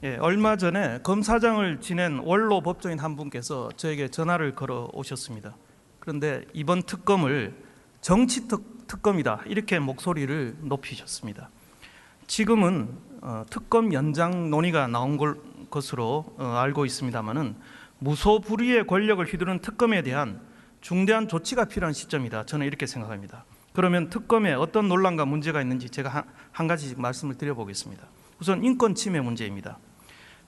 예, 얼마 전에 검사장을 지낸 원로 법조인 한 분께서 저에게 전화를 걸어 오셨습니다. 그런데 이번 특검을 정치 특검이다 이렇게 목소리를 높이셨습니다. 지금은 특검 연장 논의가 나온 것으로 알고 있습니다만은 무소불위의 권력을 휘두르는 특검에 대한 중대한 조치가 필요한 시점이다. 저는 이렇게 생각합니다. 그러면 특검에 어떤 논란과 문제가 있는지 제가 한 가지씩 말씀을 드려보겠습니다. 우선 인권 침해 문제입니다.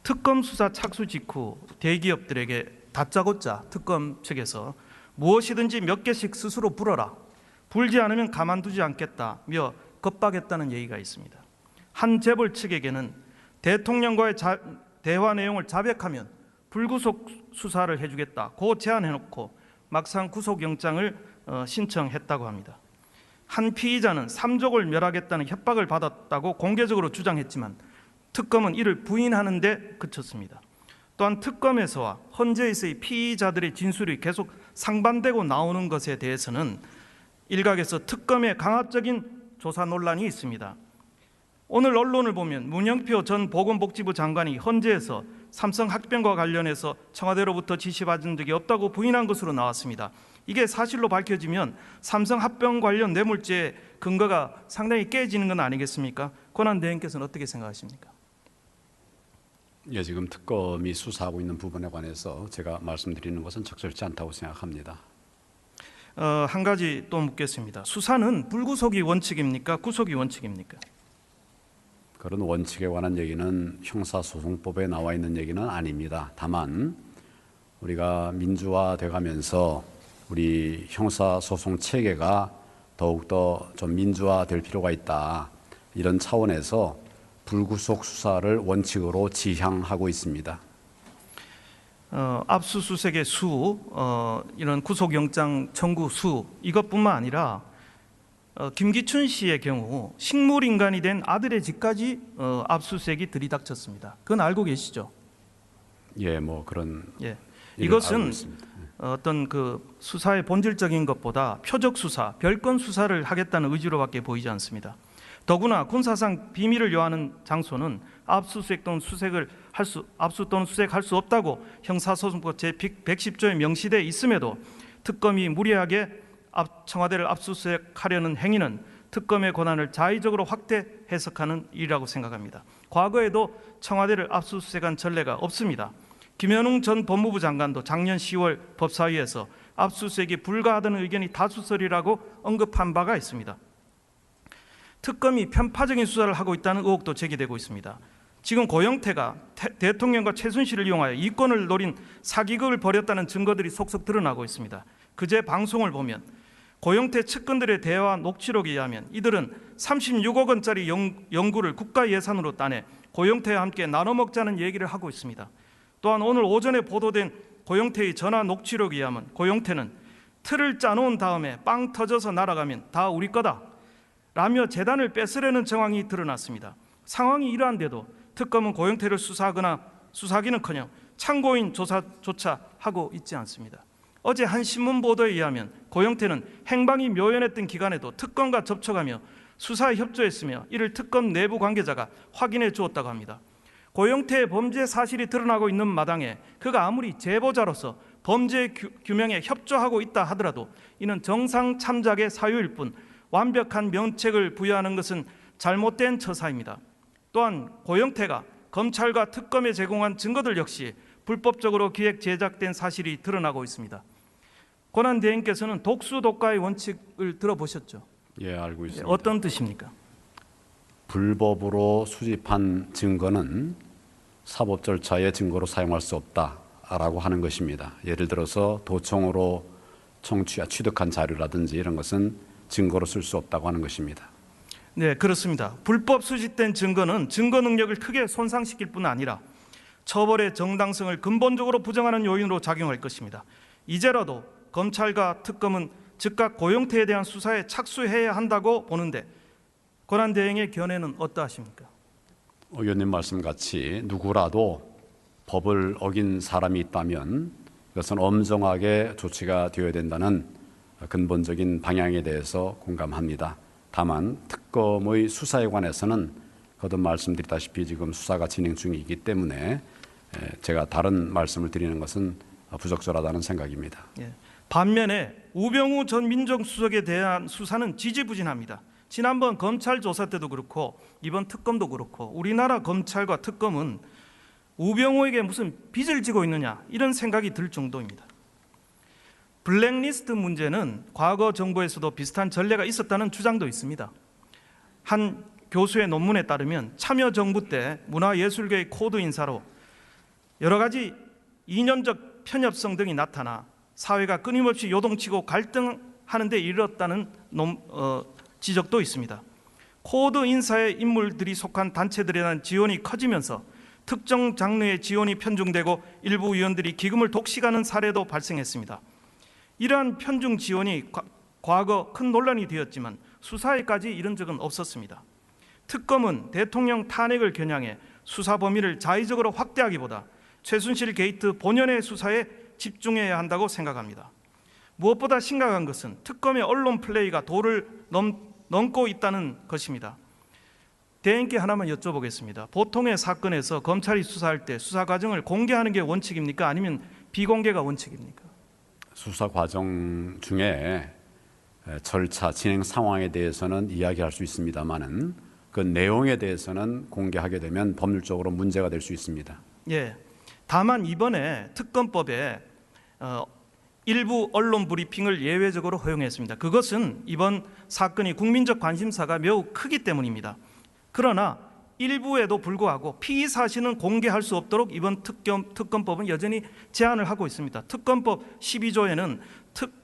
특검 수사 착수 직후 대기업들에게 다짜고짜 특검 측에서 무엇이든지 몇 개씩 스스로 불어라, 불지 않으면 가만두지 않겠다며 겁박했다는 얘기가 있습니다. 한 재벌 측에게는 대통령과의 대화 내용을 자백하면 불구속 수사를 해주겠다고 제안해놓고 막상 구속영장을 신청했다고 합니다. 한 피의자는 삼족을 멸하겠다는 협박을 받았다고 공개적으로 주장했지만 특검은 이를 부인하는 데 그쳤습니다. 또한 특검에서와 헌재에서의 피의자들의 진술이 계속 상반되고 나오는 것에 대해서는 일각에서 특검의 강압적인 조사 논란이 있습니다. 오늘 언론을 보면 문영표 전 보건복지부 장관이 헌재에서 삼성 합병과 관련해서 청와대로부터 지시받은 적이 없다고 부인한 것으로 나왔습니다. 이게 사실로 밝혀지면 삼성 합병 관련 뇌물죄의 근거가 상당히 깨지는 건 아니겠습니까? 권한대행께서는 어떻게 생각하십니까? 예, 지금 특검이 수사하고 있는 부분에 관해서 제가 말씀드리는 것은 적절치 않다고 생각합니다. 한 가지 또 묻겠습니다. 수사는 불구속이 원칙입니까? 구속이 원칙입니까? 그런 원칙에 관한 얘기는 형사소송법에 나와 있는 얘기는 아닙니다. 다만 우리가 민주화돼 가면서 우리 형사소송 체계가 더욱더 좀 민주화될 필요가 있다. 이런 차원에서 불구속 수사를 원칙으로 지향하고 있습니다. 압수수색의 수, 이런 구속영장 청구 수 이것뿐만 아니라 김기춘 씨의 경우 식물인간이 된 아들의 집까지 압수수색이 들이닥쳤습니다. 그건 알고 계시죠? 예, 뭐 그런. 예, 이것은 어떤 그 수사의 본질적인 것보다 표적 수사, 별건 수사를 하겠다는 의지로밖에 보이지 않습니다. 더구나 군사상 비밀을 요하는 장소는 압수수색 또는 압수 또는 수색할 수 없다고 형사소송법 제110조에 명시되어 있음에도 특검이 무리하게 청와대를 압수수색하려는 행위는 특검의 권한을 자의적으로 확대 해석하는 일이라고 생각합니다. 과거에도 청와대를 압수수색한 전례가 없습니다. 김현웅 전 법무부 장관도 작년 10월 법사위에서 압수수색이 불가하다는 의견이 다수설이라고 언급한 바가 있습니다. 특검이 편파적인 수사를 하고 있다는 의혹도 제기되고 있습니다. 지금 고영태가 대통령과 최순실을 이용하여 이권을 노린 사기극을 벌였다는 증거들이 속속 드러나고 있습니다. 그제 방송을 보면 고영태 측근들의 대화 녹취록에 의하면 이들은 36억 원짜리 연구를 국가 예산으로 따내 고영태와 함께 나눠 먹자는 얘기를 하고 있습니다. 또한 오늘 오전에 보도된 고영태의 전화 녹취록에 의하면 고영태는 틀을 짜놓은 다음에 빵 터져서 날아가면 다 우리 거다 라며 재단을 뺏으려는 정황이 드러났습니다. 상황이 이러한데도 특검은 고영태를 수사하기는커녕 참고인 조사조차 하고 있지 않습니다. 어제 한 신문 보도에 의하면 고영태는 행방이 묘연했던 기간에도 특검과 접촉하며 수사에 협조했으며 이를 특검 내부 관계자가 확인해 주었다고 합니다. 고영태의 범죄 사실이 드러나고 있는 마당에 그가 아무리 제보자로서 범죄 규명에 협조하고 있다 하더라도 이는 정상 참작의 사유일 뿐 완벽한 면책을 부여하는 것은 잘못된 처사입니다. 또한 고영태가 검찰과 특검에 제공한 증거들 역시 불법적으로 기획 제작된 사실이 드러나고 있습니다. 권한대행께서는 독수독가의 원칙을 들어보셨죠? 예, 알고 있습니다. 어떤 뜻입니까? 불법으로 수집한 증거는 사법 절차의 증거로 사용할 수 없다라고 하는 것입니다. 예를 들어서 도청으로 취득한 자료라든지 이런 것은 증거로 쓸 수 없다고 하는 것입니다. 네, 그렇습니다. 불법 수집된 증거는 증거 능력을 크게 손상시킬 뿐 아니라 처벌의 정당성을 근본적으로 부정하는 요인으로 작용할 것입니다. 이제라도 검찰과 특검은 즉각 고영태에 대한 수사에 착수해야 한다고 보는데 권한대행의 견해는 어떠하십니까? 의원님 말씀같이 누구라도 법을 어긴 사람이 있다면 그것은 엄정하게 조치가 되어야 된다는 근본적인 방향에 대해서 공감합니다. 다만 특검의 수사에 관해서는 거듭 말씀드렸다시피 지금 수사가 진행 중이기 때문에 제가 다른 말씀을 드리는 것은 부적절하다는 생각입니다. 예. 반면에 우병우 전 민정수석에 대한 수사는 지지부진합니다. 지난번 검찰 조사 때도 그렇고 이번 특검도 그렇고 우리나라 검찰과 특검은 우병우에게 무슨 빚을 지고 있느냐 이런 생각이 들 정도입니다. 블랙리스트 문제는 과거 정부에서도 비슷한 전례가 있었다는 주장도 있습니다. 한 교수의 논문에 따르면 참여정부 때 문화예술계의 코드 인사로 여러 가지 이념적 편협성 등이 나타나 사회가 끊임없이 요동치고 갈등하는 데 이르렀다는 지적도 있습니다. 코드 인사의 인물들이 속한 단체들에 대한 지원이 커지면서 특정 장르의 지원이 편중되고 일부 위원들이 기금을 독식하는 사례도 발생했습니다. 이러한 편중 지원이 과거 큰 논란이 되었지만 수사에까지 이런 적은 없었습니다. 특검은 대통령 탄핵을 겨냥해 수사 범위를 자의적으로 확대하기보다 최순실 게이트 본연의 수사에 집중해야 한다고 생각합니다. 무엇보다 심각한 것은 특검의 언론 플레이가 도를 넘고 있다는 것입니다. 대행께 하나만 여쭤보겠습니다. 보통의 사건에서 검찰이 수사할 때 수사 과정을 공개하는 게 원칙입니까? 아니면 비공개가 원칙입니까? 수사 과정 중에 절차, 진행 상황에 대해서는 이야기할 수 있습니다만은 그 내용에 대해서는 공개하게 되면 법률적으로 문제가 될 수 있습니다. 예. 다만 이번에 특검법에 일부 언론 브리핑을 예외적으로 허용했습니다. 그것은 이번 사건이 국민적 관심사가 매우 크기 때문입니다. 그러나 일부에도 불구하고 피의 사실은 공개할 수 없도록 이번 특검법은 여전히 제한을 하고 있습니다. 특검법 12조에는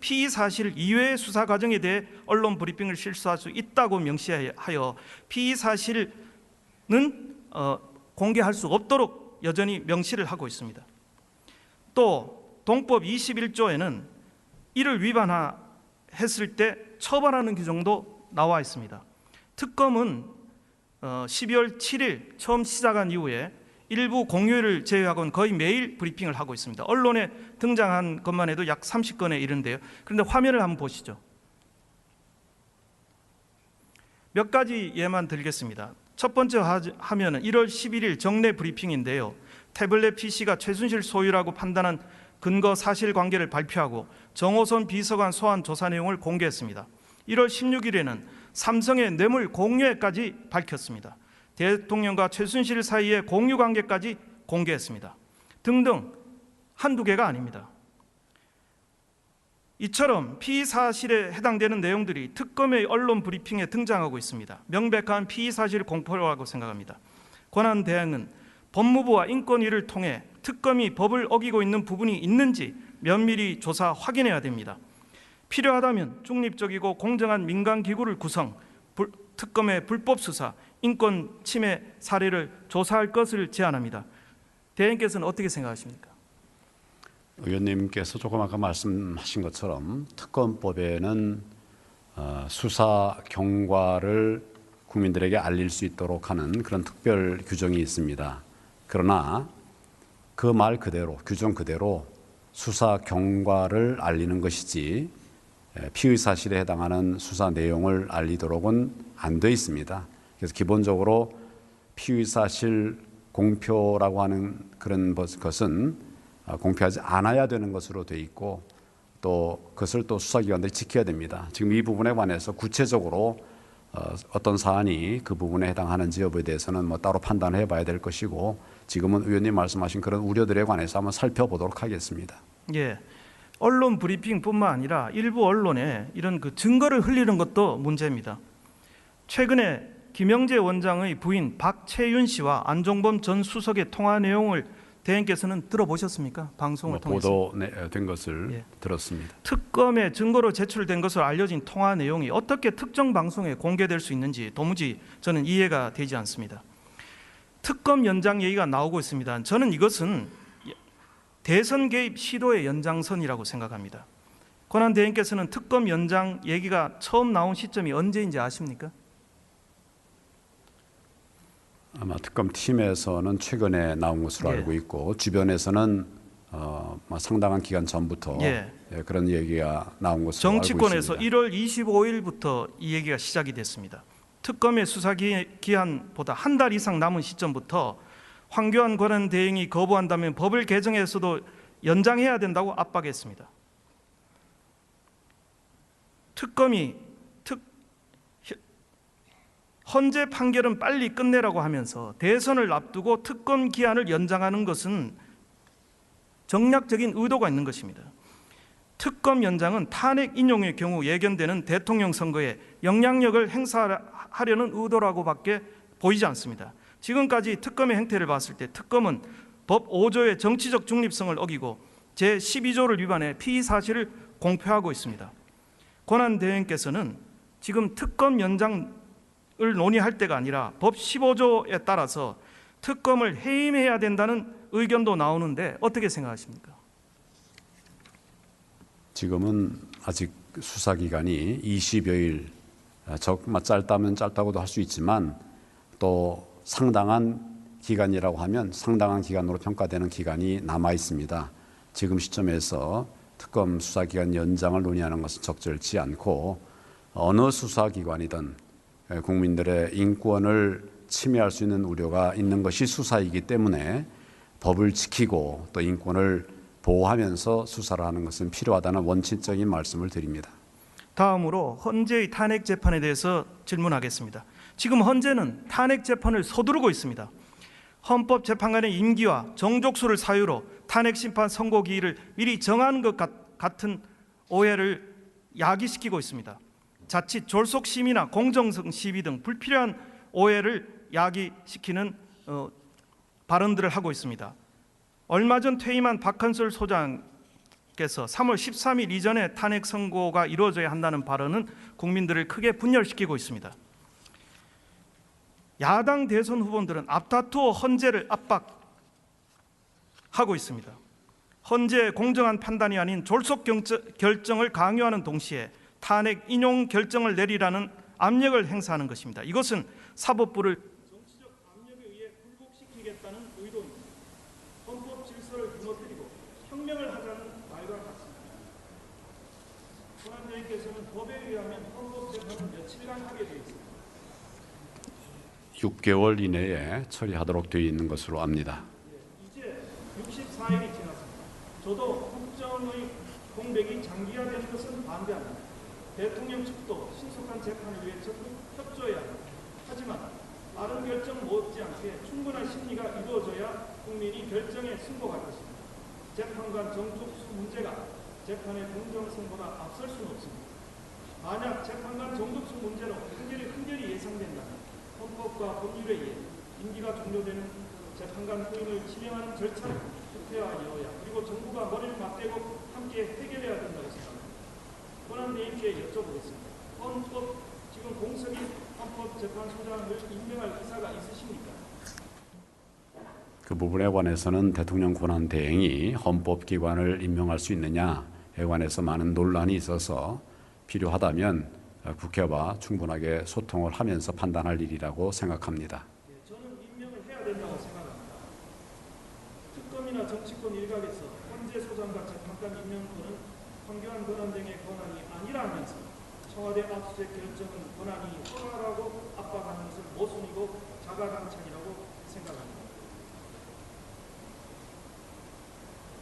피의 사실 이외의 수사 과정에 대해 언론 브리핑을 실시할 수 있다고 명시하여 피의 사실은 공개할 수 없도록 여전히 명시를 하고 있습니다. 또 동법 21조에는 이를 위반했을 때 처벌하는 규정도 나와 있습니다. 특검은 12월 7일 처음 시작한 이후에 일부 공휴일을 제외하고는 거의 매일 브리핑을 하고 있습니다. 언론에 등장한 것만 해도 약 30건에 이른데요. 그런데 화면을 한번 보시죠. 몇 가지 예만 들겠습니다. 첫 번째 화면은 1월 11일 정례 브리핑인데요. 태블릿 PC가 최순실 소유라고 판단한 근거 사실관계를 발표하고 정호선 비서관 소환 조사 내용을 공개했습니다. 1월 16일에는 삼성의 뇌물 공유액까지 밝혔습니다. 대통령과 최순실 사이의 공유관계까지 공개했습니다. 등등 한두 개가 아닙니다. 이처럼 피의 사실에 해당되는 내용들이 특검의 언론 브리핑에 등장하고 있습니다. 명백한 피의 사실 공표라고 생각합니다. 권한 대행은 법무부와 인권위를 통해 특검이 법을 어기고 있는 부분이 있는지 면밀히 조사 확인해야 됩니다. 필요하다면 중립적이고 공정한 민간기구를 구성, 특검의 불법 수사, 인권 침해 사례를 조사할 것을 제안합니다. 대행께서는 어떻게 생각하십니까? 의원님께서 조금 아까 말씀하신 것처럼 특검법에는 수사 경과를 국민들에게 알릴 수 있도록 하는 그런 특별 규정이 있습니다. 그러나 그 말 그대로, 규정 그대로 수사 경과를 알리는 것이지 피의 사실에 해당하는 수사 내용을 알리도록은 안 돼 있습니다. 그래서 기본적으로 피의 사실 공표라고 하는 그런 것은 공표하지 않아야 되는 것으로 돼 있고 또 그것을 또 수사기관들이 지켜야 됩니다. 지금 이 부분에 관해서 구체적으로 어떤 사안이 그 부분에 해당하는지 여부에 대해서는 뭐 따로 판단해 봐야 될 것이고 지금은 의원님 말씀하신 그런 우려들에 관해서 한번 살펴보도록 하겠습니다. 예, 언론 브리핑뿐만 아니라 일부 언론에 이런 그 증거를 흘리는 것도 문제입니다. 최근에 김영재 원장의 부인 박채윤 씨와 안종범 전 수석의 통화 내용을 대행께서는 들어보셨습니까? 방송을 통해서 보도된 것을 들었습니다. 특검에 증거로 제출된 것으로 알려진 통화 내용이 어떻게 특정 방송에 공개될 수 있는지 도무지 저는 이해가 되지 않습니다. 특검 연장 얘기가 나오고 있습니다. 저는 이것은 대선 개입 시도의 연장선이라고 생각합니다. 권한 대행께서는 특검 연장 얘기가 처음 나온 시점이 언제인지 아십니까? 아마 특검팀에서는 최근에 나온 것으로 알고 있고 주변에서는 상당한 기간 전부터 그런 얘기가 나온 것으로 알고 있습니다. 정치권에서 1월 25일부터 이 얘기가 시작이 됐습니다. 특검의 수사 기한보다 한 달 이상 남은 시점부터 황교안 권한대행이 거부한다면 법을 개정해서도 연장해야 된다고 압박했습니다. 특검이 헌재 판결은 빨리 끝내라고 하면서 대선을 앞두고 특검 기한을 연장하는 것은 정략적인 의도가 있는 것입니다. 특검 연장은 탄핵 인용의 경우 예견되는 대통령 선거에 영향력을 행사하려는 의도라고밖에 보이지 않습니다. 지금까지 특검의 행태를 봤을 때 특검은 법 5조의 정치적 중립성을 어기고 제12조를 위반해 피의 사실을 공표하고 있습니다. 권한대행께서는 지금 특검 연장을 논의할 때가 아니라 법 15조에 따라서 특검을 해임해야 된다는 의견도 나오는데 어떻게 생각하십니까? 지금은 아직 수사 기간이 20여일, 정말 짧다면 짧다고도 할 수 있지만 또 상당한 기간이라고 하면 상당한 기간으로 평가되는 기간이 남아 있습니다. 지금 시점에서 특검 수사 기간 연장을 논의하는 것은 적절치 않고 어느 수사기관이든 국민들의 인권을 침해할 수 있는 우려가 있는 것이 수사이기 때문에 법을 지키고 또 인권을 보호하면서 수사를 하는 것은 필요하다는 원칙적인 말씀을 드립니다. 다음으로 헌재의 탄핵 재판에 대해서 질문하겠습니다. 지금 헌재는 탄핵 재판을 서두르고 있습니다. 헌법재판관의 임기와 정족수를 사유로 탄핵 심판 선고 기일을 미리 정하는 것 같은 오해를 야기시키고 있습니다. 자칫 졸속 심의나 공정성 시비 등 불필요한 오해를 야기시키는 발언들을 하고 있습니다. 얼마 전 퇴임한 박한솔 소장께서 3월 13일 이전에 탄핵 선고가 이루어져야 한다는 발언은 국민들을 크게 분열시키고 있습니다. 야당 대선 후보들은 앞다투어 헌재를 압박하고 있습니다. 헌재의 공정한 판단이 아닌 졸속 결정을 강요하는 동시에 탄핵 인용 결정을 내리라는 압력을 행사하는 것입니다. 이것은 사법부를 정치적 압력에 의해 굴복시키겠다는 의도입니다. 헌법 질서를 무너뜨리고 혁명을 하자는 말과 같습니다. 권한대행께서는 법에 의하면 헌법 재판을 며칠간 하게 되어 있습니다. 6개월 이내에 처리하도록 되어 있는 것으로 압니다. 이제 64일이 지났습니다. 저도 국정의 공백이 장기화되는 것은 반대합니다. 대통령 측도 신속한 재판을 위해 적극 협조해야 합니다. 하지만 빠른 결정 못지않게 충분한 심리가 이루어져야 국민이 결정에 승복할 것입니다. 재판관 정족수 문제가 재판의 공정성보다 앞설 수는 없습니다. 만약 재판관 정족수 문제로 흔결이 예상된다면 헌법과 법률에 의해 임기가 종료되는 재판관 후임을 지명하는 절차를 국회와 여야 그리고 정부가 머리를 맞대고 함께 해결해야 된다고 생각합니다. 권한대행께 여쭤보겠습니다. 지금 공석인 헌법재판소장을 임명할 의사가 있으십니까? 그 부분에 관해서는 대통령 권한대행이 헌법기관을 임명할 수 있느냐에 관해서 많은 논란이 있어서 필요하다면 국회와 충분하게 소통을 하면서 판단할 일이라고 생각합니다. 저는 임명을 해야 된다고 생각합니다. 특검이나 정치권 일각에서 헌재 소장과 재판관 임명권은 황교안 권한대행의 권한이 아니라 하면서 청와대 압수수색 결정은 권한이 허가라고 압박하는 것은 모순이고 자가당착이라고 생각합니다.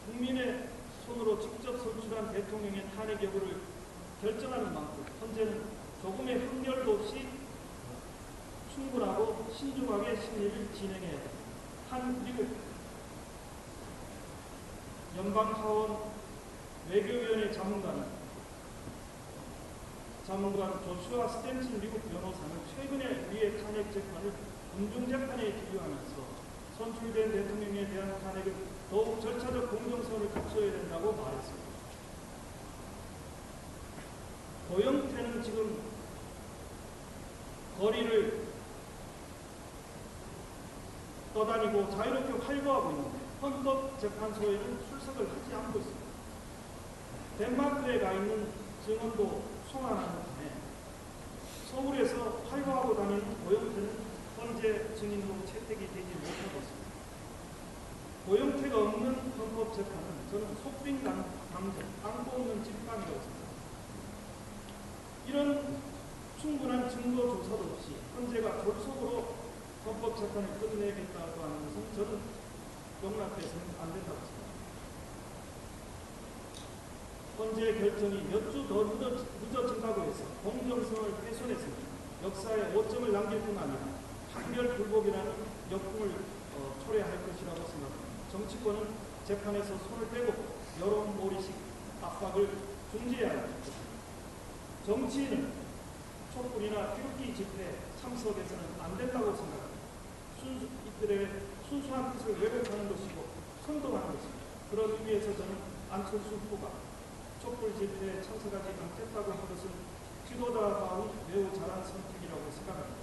국민의 손으로 직접 선출한 대통령의 탄핵 여부를 결정하는 만큼 헌재는 조금의 흥렬도 없이 충분하고 신중하게 심리를 진행해야 합니다. 한 미국 연방하원 외교위원회 자문관 조슈아 스탠슨 미국 변호사는 최근에 우리의 탄핵 재판을 군중재판에 비유하면서 선출된 대통령에 대한 탄핵은 더욱 절차적 공정성을 갖춰야 된다고 말했습니다. 고영태는 지금 거리를 떠다니고 자유롭게 활보하고 있는데 헌법재판소에는 출석을 하지 않고 있습니다. 덴마크에 가 있는 증언도 송환하는ため 서울에서 활보하고 다니는 고영태는 헌재 증인으로 채택이 되지 못하고 있습니다. 고영태가 없는 헌법재판은 저는 속빈 강제, 안고 없는 집단이라고 생각합니다. 이런 충분한 증거 조사도 없이 헌재가 졸속으로 헌법 재판을 끝내겠다고 하는 것은 저는 용납돼서는 안 된다고 생각합니다. 헌재 결정이 몇 주 더 늦어진다고 해서 공정성을 훼손했으니 역사에 오점을 남길 뿐 아니라 판결 불복이라는 역풍을 초래할 것이라고 생각합니다. 정치권은 재판에서 손을 떼고 여론몰이식 압박을 중지해야 합니다. 정치인은 촛불이나 태극기 집회 참석해서는 안 된다고 생각합니다. 이들의 순수한 뜻을 왜곡하는 것이고 선동하는 것입니다. 그런 의미에서 저는 안철수 후보가 촛불 집회에 참석하지 않겠다고 한 것은 지도자다운 매우 잘한 선택이라고 생각합니다.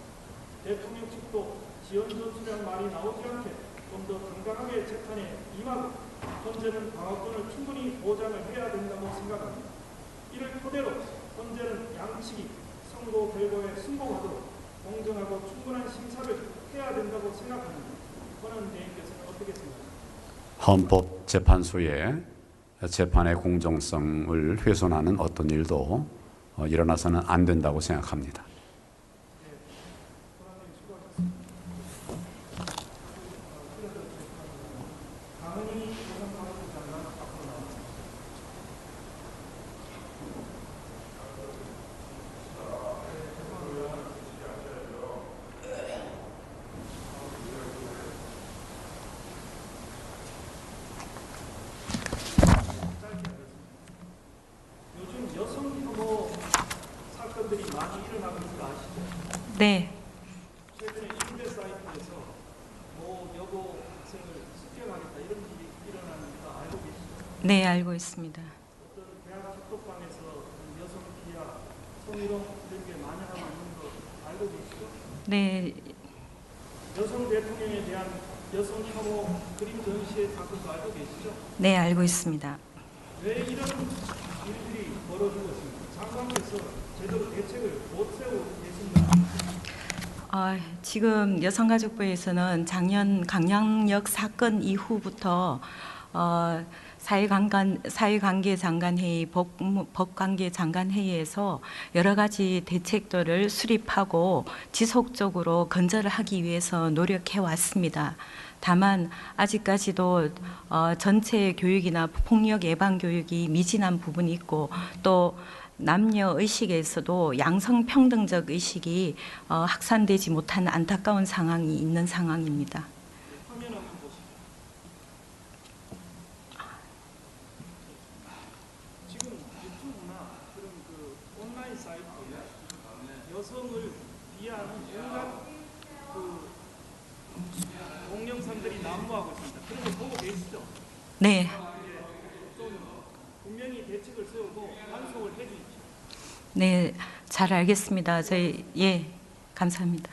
대통령 측도 지연 전술이란 말이 나오지 않게 좀 더 강강하게 재판에 임하고 헌재는 방어권을 충분히 보장을 해야 된다고 생각합니다. 이를 토대로 헌재는 양측이 선고 결과에 순복하도록 공정하고 충분한 심사를 해야 된다고 생각합니다. 권은 대행께서는 어떻게 생각하십니까? 헌법재판소의 재판의 공정성을 훼손하는 어떤 일도 일어나서는 안 된다고 생각합니다. 요즘 여성 혐오 사건들이 많이 일어나고 있는 거 아시죠? 네, 최근에 인터넷 사이트에서 모 여고 학생을 습격하겠다 이런 일이 일어나는 거 알고 계시죠? 네, 알고 있습니다. 어떤 대학 학독방에서 여성 비하, 성희롱 이런 게 만연하고 있는 거 알고 계시죠? 네, 여성 대통령에 대한 여성 혐오 그림 전시회 사건도 알고 계시죠? 네, 알고 있습니다. 왜 이런 일들이 벌어지고 있습니까? 장관께서 제대로 대책을 못 세우고 계십니다. 지금 여성가족부에서는 작년 강남역 사건 이후부터 사회관계 장관회의, 법관계 장관회의에서 여러 가지 대책들을 수립하고 지속적으로 건설을 하기 위해서 노력해 왔습니다. 다만 아직까지도 전체 교육이나 폭력 예방 교육이 미진한 부분이 있고 또 남녀 의식에서도 양성평등적 의식이 확산되지 못한 안타까운 상황이 있는 상황입니다. 화면 한번 보시죠. 지금 유튜브나 그런 그 온라인 사이트에 여성을 비하하는 온갖 그 동영상들이 난무하고 있습니다. 그런 거 보고 계시죠? 네, 좀 분명히 대책을 세우고 반성을 해주십시오. 네, 잘 알겠습니다. 예, 감사합니다.